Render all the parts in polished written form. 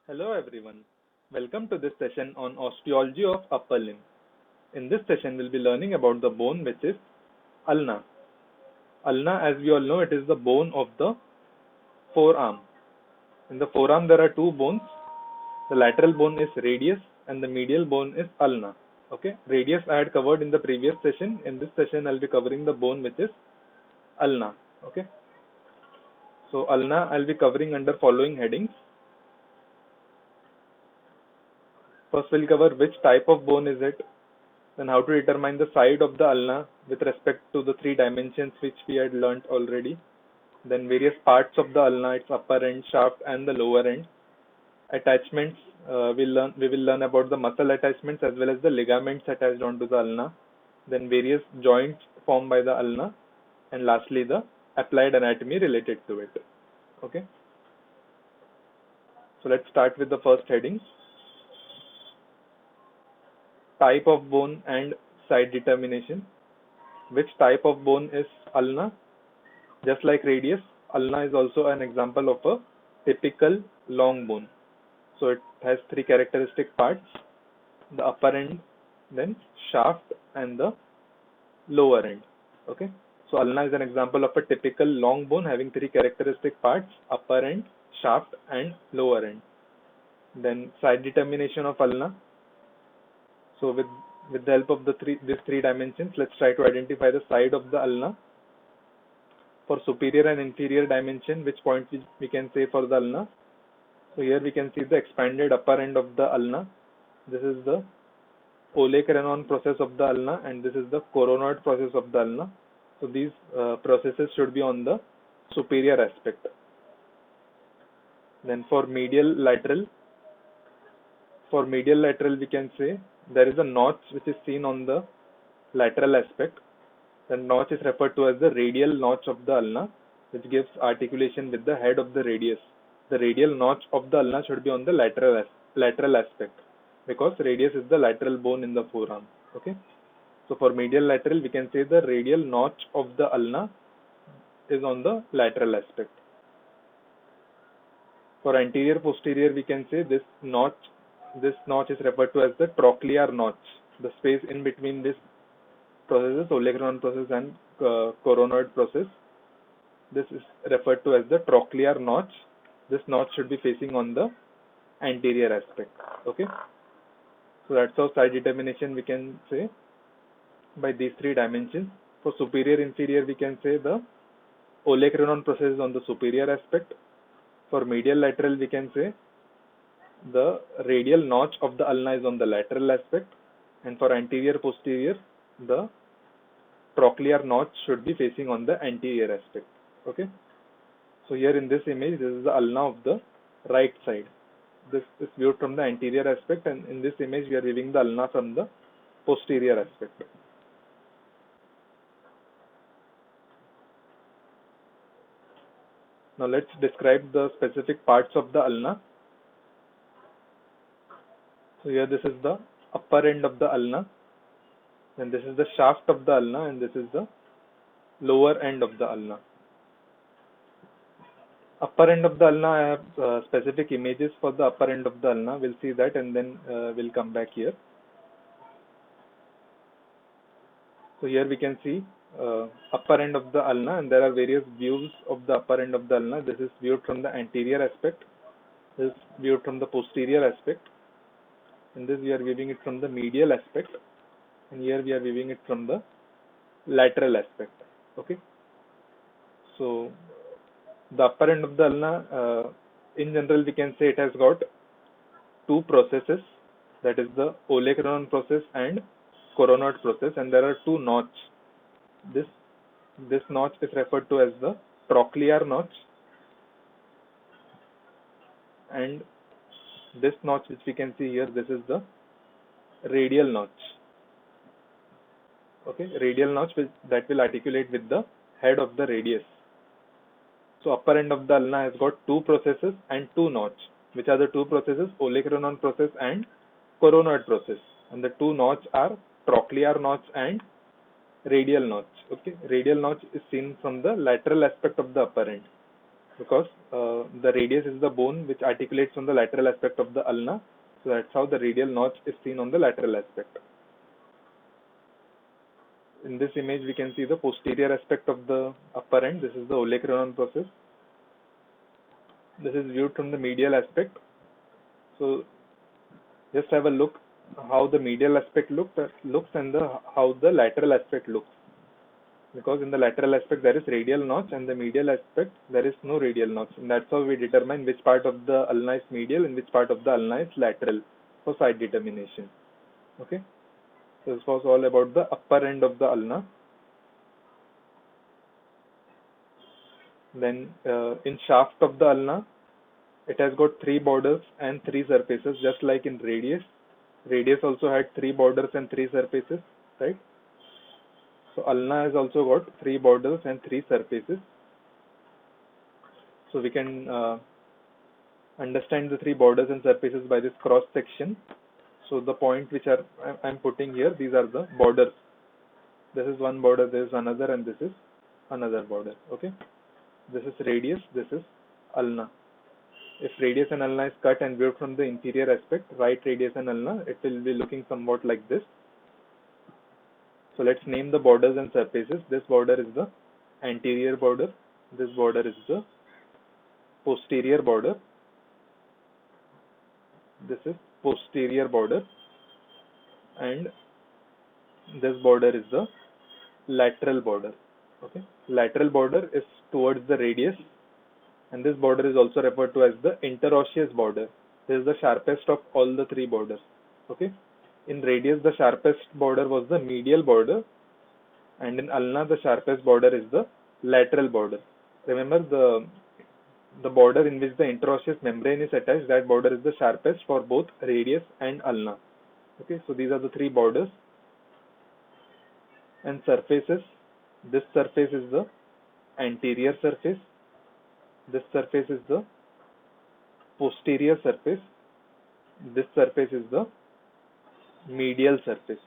Hello everyone. Welcome to this session on osteology of upper limb. In this session, we'll be learning about the bone which is ulna. Ulna, as we all know, it is the bone of the forearm. In the forearm, there are two bones. The lateral bone is radius and the medial bone is ulna. Okay, radius I had covered in the previous session. In this session, I'll be covering the bone which is ulna. Okay, so ulna I'll be covering under following headings. First, we'll cover which type of bone is it, then how to determine the side of the ulna with respect to the three dimensions which we had learnt already. Then various parts of the ulna, its upper end, shaft, and the lower end. Attachments, we will learn about the muscle attachments as well as the ligaments attached onto the ulna. Then various joints formed by the ulna, and lastly the applied anatomy related to it. Okay. So let's start with the first heading. Type of bone and side determination. Which type of bone is ulna? Just like radius, ulna is also an example of a typical long bone. So it has three characteristic parts: the upper end, then shaft, and the lower end. Okay. So ulna is an example of a typical long bone having three characteristic parts: upper end, shaft, and lower end. Then side determination of ulna. So with the help of these three dimensions, let's try to identify the side of the ulna. For superior and inferior dimension, which point we can say for the ulna? So here we can see the expanded upper end of the ulna. This is the olecranon process of the ulna, and this is the coronoid process of the ulna. So these processes should be on the superior aspect. Then for medial lateral, we can say there is a notch which is seen on the lateral aspect. The notch is referred to as the radial notch of the ulna, which gives articulation with the head of the radius. The radial notch of the ulna should be on the lateral aspect, because radius is the lateral bone in the forearm. Okay. So for medial lateral, we can say the radial notch of the ulna is on the lateral aspect. For anterior posterior, we can say this notch is referred to as the trochlear notch. The space in between this processes, olecranon process and coronoid process, this is referred to as the trochlear notch. This notch should be facing on the anterior aspect. Okay. So that's how side determination we can say by these three dimensions. For superior inferior, we can say the olecranon process is on the superior aspect. For medial lateral, we can say the radial notch of the ulna is on the lateral aspect, and for anterior posterior, the trochlear notch should be facing on the anterior aspect. Okay. So here in this image, this is the ulna of the right side. This is viewed from the anterior aspect, and in this image, we are viewing the ulna from the posterior aspect. Now let's describe the specific parts of the ulna. So here this is the upper end of the ulna, and this is the shaft of the ulna, and this is the lower end of the ulna. Upper end of the ulna, I have specific images for the upper end of the ulna. We'll see that, and then we'll come back here. So here we can see upper end of the ulna, and there are various views of the upper end of the ulna. This is viewed from the anterior aspect. This is viewed from the posterior aspect. In this we are viewing it from the medial aspect, and here we are viewing it from the lateral aspect. Okay. So the upper end of the ulna, in general, we can say it has got two processes, that is the olecranon process and coronoid process, and there are two notches. This notch is referred to as the trochlear notch, and this notch which we can see here, this is the radial notch. Okay, radial notch that will articulate with the head of the radius. So upper end of the ulna has got two processes and two notch. Which are the two processes? Olecranon process and coronoid process. And the two notch are trochlear notch and radial notch. Okay, radial notch is seen from the lateral aspect of the upper end. because the radius is the bone which articulates on the lateral aspect of the ulna. So that's how the radial notch is seen on the lateral aspect. In this image, we can see the posterior aspect of the upper end. This is the olecranon process. This is viewed from the medial aspect. So just have a look how the medial aspect looks and how the lateral aspect looks. Because in the lateral aspect there is radial notch, and the medial aspect there is no radial notch. And that's how we determine which part of the ulna is medial and which part of the ulna is lateral for site determination. Okay. So this was all about the upper end of the ulna. Then in shaft of the ulna, it has got 3 borders and 3 surfaces, just like in radius. Radius also had 3 borders and 3 surfaces, right? So ulna has also got 3 borders and 3 surfaces. So we can understand the 3 borders and surfaces by this cross section. So the point which I'm putting here, these are the borders. This is one border, this is another, and this is another border. Okay. This is radius, this is ulna. If radius and ulna is cut and viewed from the inferior aspect, right radius and ulna, it will be looking somewhat like this. So let's name the borders and surfaces. This border is the anterior border. This border is the posterior border. This is posterior border. And this border is the lateral border. Okay. Lateral border is towards the radius. And this border is also referred to as the interosseous border. This is the sharpest of all the 3 borders. Okay. In radius, the sharpest border was the medial border, and in ulna, the sharpest border is the lateral border. Remember, the border in which the interosseous membrane is attached, that border is the sharpest for both radius and ulna. Okay, so these are the 3 borders. And surfaces, this surface is the anterior surface. This surface is the posterior surface. This surface is the medial surface.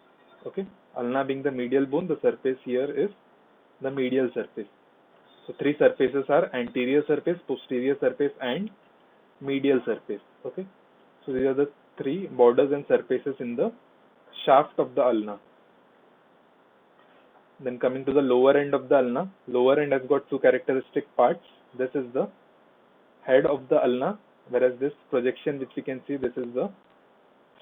Okay, ulna being the medial bone, the surface here is the medial surface. So 3 surfaces are anterior surface, posterior surface, and medial surface. Okay, so these are the 3 borders and surfaces in the shaft of the ulna. Then coming to the lower end of the ulna, lower end has got 2 characteristic parts. This is the head of the ulna, whereas this projection which we can see, this is the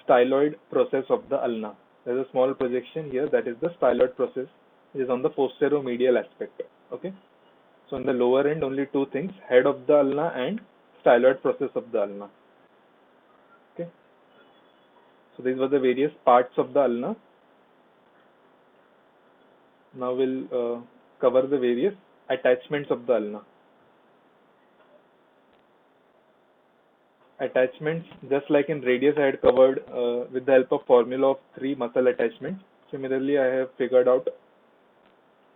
styloid process of the ulna. There is a small projection here, that is the styloid process, which is on the posteromedial aspect. Okay. So in the lower end, only 2 things: head of the ulna and styloid process of the ulna. Okay. So these were the various parts of the ulna. Now we'll cover the various attachments of the ulna. Attachments, just like in radius, I had covered with the help of formula of 3 muscle attachments. Similarly, I have figured out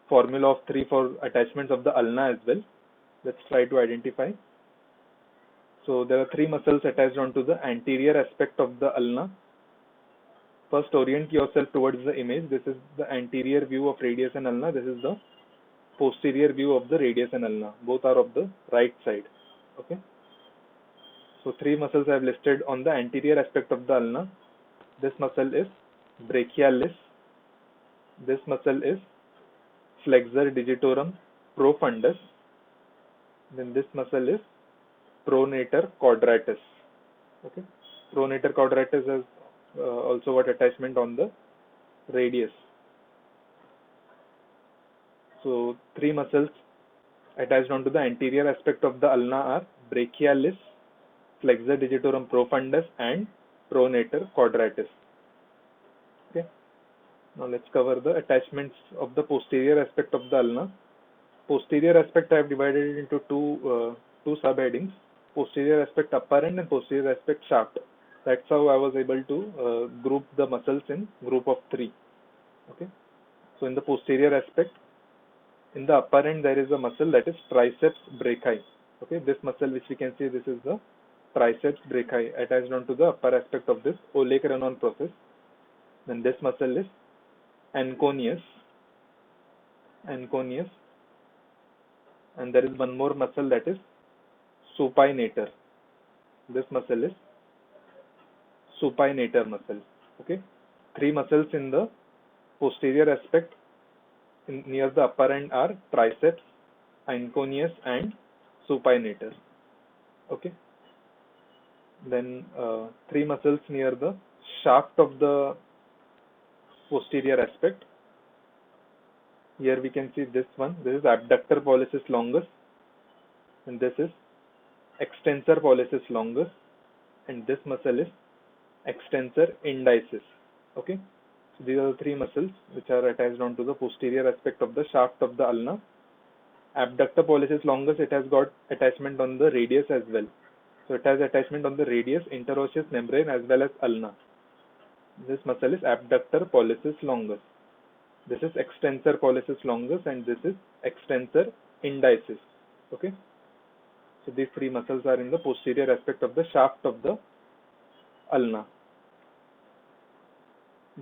formula of 3 for attachments of the ulna as well. Let's try to identify. So there are 3 muscles attached onto the anterior aspect of the ulna. First, orient yourself towards the image. This is the anterior view of radius and ulna. This is the posterior view of the radius and ulna. Both are of the right side. Okay. So 3 muscles I have listed on the anterior aspect of the ulna. This muscle is brachialis. This muscle is flexor digitorum profundus. Then this muscle is pronator quadratus. Okay. Pronator quadratus has also got attachment on the radius. So 3 muscles attached onto the anterior aspect of the ulna are brachialis, flexor digitorum profundus, and pronator quadratus. Okay. Now let's cover the attachments of the posterior aspect of the ulna. Posterior aspect I have divided it into two subheadings: posterior aspect upper end and posterior aspect shaft. That's how I was able to group the muscles in group of 3. Okay. So in the posterior aspect, in the upper end there is a muscle, that is triceps brachii. Okay. This muscle which we can see, this is the triceps brachii attached onto the upper aspect of this olecranon process. Then this muscle is anconeus, and there is one more muscle, that is supinator. This muscle is supinator muscle. Okay, three muscles in the posterior aspect near the upper end are triceps, inconius, and supinator. Okay, then three muscles near the shaft of the posterior aspect. Here we can see this one. This is abductor pollicis longus, and this is extensor pollicis longus, and this muscle is extensor indicis. Okay, so these are the three muscles which are attached onto the posterior aspect of the shaft of the ulna. Abductor pollicis longus, it has got attachment on the radius as well. So it has attachment on the radius, interosseous membrane as well as ulna. This muscle is abductor pollicis longus. This is extensor pollicis longus, and this is extensor indicis. Okay. So these three muscles are in the posterior aspect of the shaft of the ulna.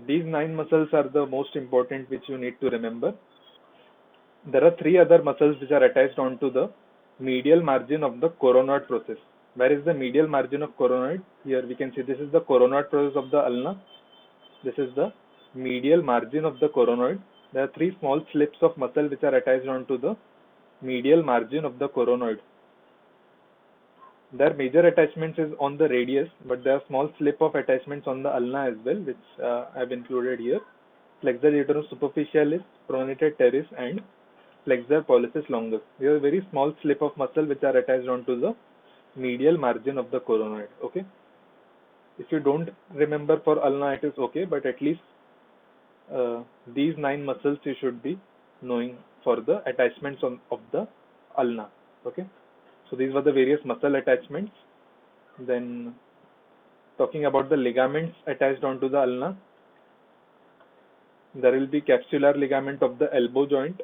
These 9 muscles are the most important which you need to remember. There are 3 other muscles which are attached onto the medial margin of the coronoid process. Where is the medial margin of coronoid? Here we can see this is the coronoid process of the ulna. This is the medial margin of the coronoid. There are 3 small slips of muscle which are attached onto the medial margin of the coronoid. Their major attachments is on the radius, but there are small slip of attachments on the ulna as well, which I have included here. Flexor uterus superficialis, pronator teres, and flexor pollicis longus. These are very small slip of muscle which are attached onto the medial margin of the coronoid. Okay. If you don't remember for ulna, it is okay, but at least these 9 muscles you should be knowing for the attachments of the ulna. Okay. So these were the various muscle attachments. Then talking about the ligaments attached onto the ulna, there will be capsular ligament of the elbow joint,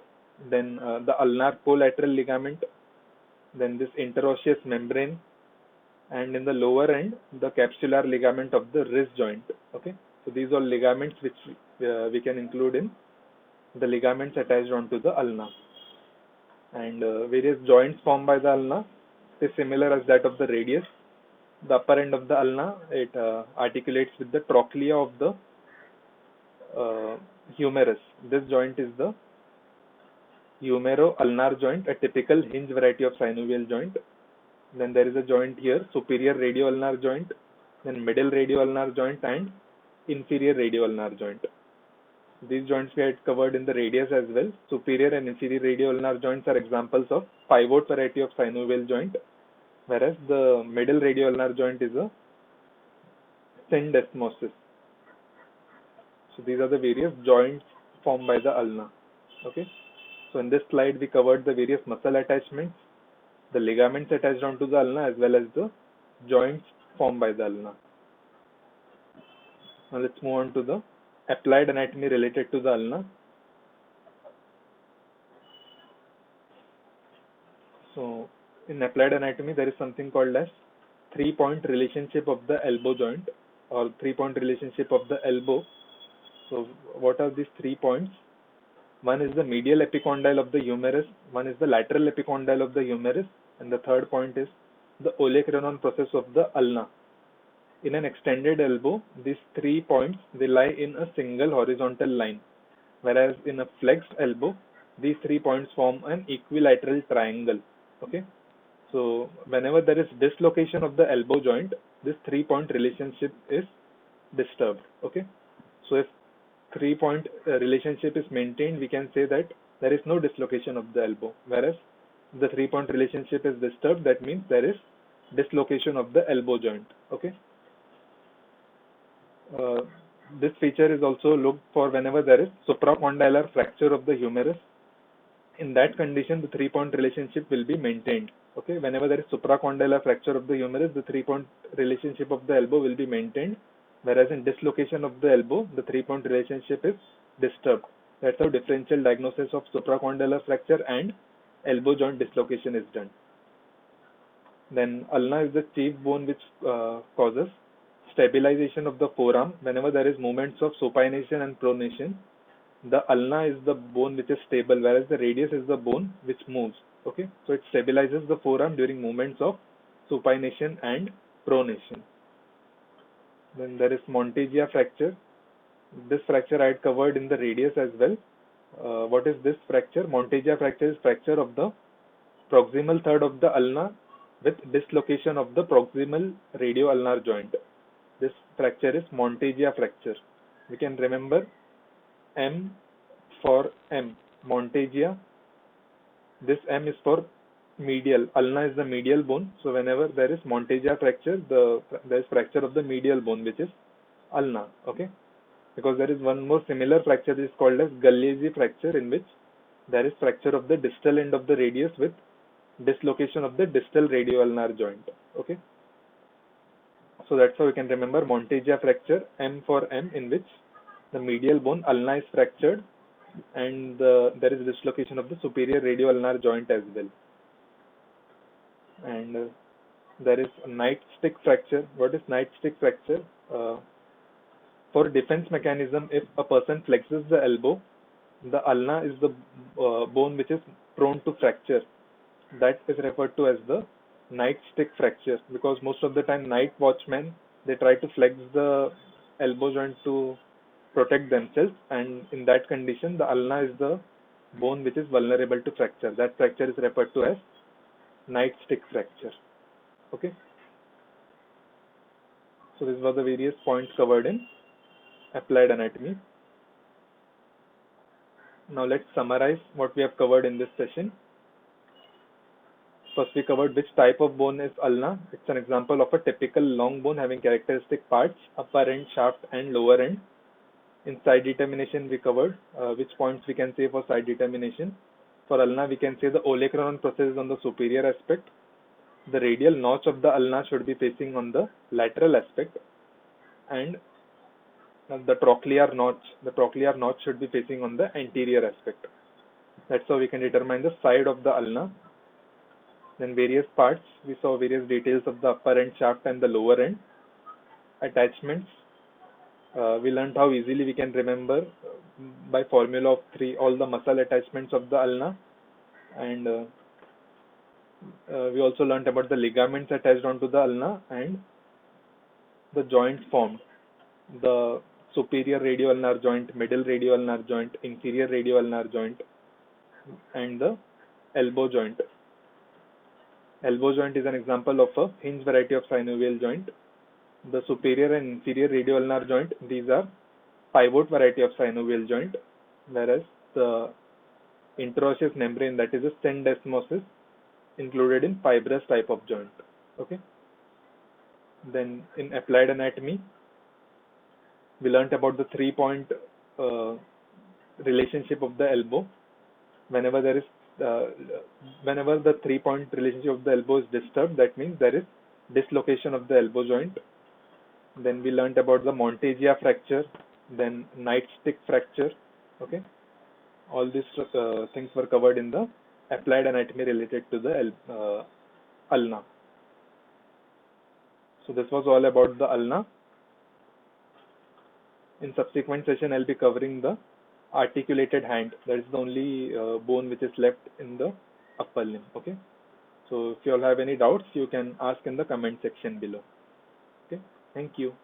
then the ulnar collateral ligament, then this interosseous membrane, and in the lower end, the capsular ligament of the wrist joint. Okay, so these are ligaments which we can include in the ligaments attached onto the ulna. And various joints formed by the ulna is similar as that of the radius. The upper end of the ulna, it articulates with the trochlea of the humerus. This joint is the humero-ulnar joint, a typical hinge variety of synovial joint. Then there is a joint here, superior radio-ulnar joint, then middle radio-ulnar joint, and inferior radio-ulnar joint. These joints we had covered in the radius as well. Superior and inferior radio-ulnar joints are examples of pivot variety of synovial joint, whereas the middle radio-ulnar joint is a syndesmosis. So these are the various joints formed by the ulna. Okay. So in this slide we covered the various muscle attachments, the ligaments attached onto the ulna, as well as the joints formed by the ulna. Now let's move on to the applied anatomy related to the ulna. So in applied anatomy there is something called as 3-point relationship of the elbow joint, or 3-point relationship of the elbow. So what are these 3 points? One is the medial epicondyle of the humerus, one is the lateral epicondyle of the humerus, and the third point is the olecranon process of the ulna. In an extended elbow, these 3 points, they lie in a single horizontal line, whereas in a flexed elbow, these 3 points form an equilateral triangle. Okay, so whenever there is dislocation of the elbow joint, this 3-point relationship is disturbed. Okay, so if 3-point relationship is maintained, we can say that there is no dislocation of the elbow, whereas the 3-point relationship is disturbed, that means there is dislocation of the elbow joint. Okay. This feature is also looked for whenever there is supracondylar fracture of the humerus. In that condition, the 3-point relationship will be maintained. Okay, whenever there is supracondylar fracture of the humerus, the 3-point relationship of the elbow will be maintained, whereas in dislocation of the elbow, the 3-point relationship is disturbed. That's how differential diagnosis of supracondylar fracture and elbow joint dislocation is done. Then ulna is the chief bone which causes stabilization of the forearm. Whenever there is movements of supination and pronation, the ulna is the bone which is stable, whereas the radius is the bone which moves. Okay, so it stabilizes the forearm during movements of supination, and pronation. Then there is Monteggia fracture. This fracture I had covered in the radius as well. What is this fracture? Monteggia fracture is fracture of the proximal third of the ulna with dislocation of the proximal radio-ulnar joint. This fracture is Monteggia fracture. We can remember M for M. Monteggia. This M is for medial. Ulna is the medial bone. So whenever there is Monteggia fracture, there is fracture of the medial bone, which is ulna. Okay. Because there is one more similar fracture which is called as Gallese fracture, in which there is fracture of the distal end of the radius with dislocation of the distal radio-ulnar joint. Okay. So that's how we can remember Monteggia fracture, M for M, in which the medial bone ulna is fractured and there is dislocation of the superior radio-ulnar joint as well. And there is nightstick fracture. What is nightstick fracture? For defense mechanism, if a person flexes the elbow, the ulna is the bone which is prone to fracture. That is referred to as the nightstick fracture, because most of the time night watchmen, they try to flex the elbow joint to protect themselves, and in that condition the ulna is the bone which is vulnerable to fracture. That fracture is referred to as nightstick fracture. Okay. So these were the various points covered in applied anatomy. Now let's summarize what we have covered in this session. First, we covered which type of bone is ulna. It's an example of a typical long bone having characteristic parts, upper end, shaft, and lower end. In side determination, we covered which points we can say for side determination. For ulna, we can say the olecranon process is on the superior aspect. The radial notch of the ulna should be facing on the lateral aspect, and the trochlear notch should be facing on the anterior aspect. That's how we can determine the side of the ulna. Then various parts, we saw various details of the upper end, shaft, and the lower end. Attachments, we learned how easily we can remember by formula of 3 all the muscle attachments of the ulna, and we also learned about the ligaments attached onto the ulna and the joints formed. The superior radio-ulnar joint, middle radio-ulnar joint, inferior radio-ulnar joint, and the elbow joint. Elbow joint is an example of a hinge variety of synovial joint. The superior and inferior radio-ulnar joint, these are pivot variety of synovial joint, whereas the interosseous membrane, that is a syndesmosis, included in fibrous type of joint. Okay. Then in applied anatomy, we learnt about the 3-point relationship of the elbow. Whenever the 3-point relationship of the elbow is disturbed, that means there is dislocation of the elbow joint. Then we learnt about the Monteggia fracture, then nightstick fracture. Okay, all these things were covered in the applied anatomy related to the ulna. So this was all about the ulna. In subsequent session, I'll be covering the articulated hand. That is the only bone which is left in the upper limb. Okay. So if you all have any doubts, you can ask in the comment section below. Okay. Thank you.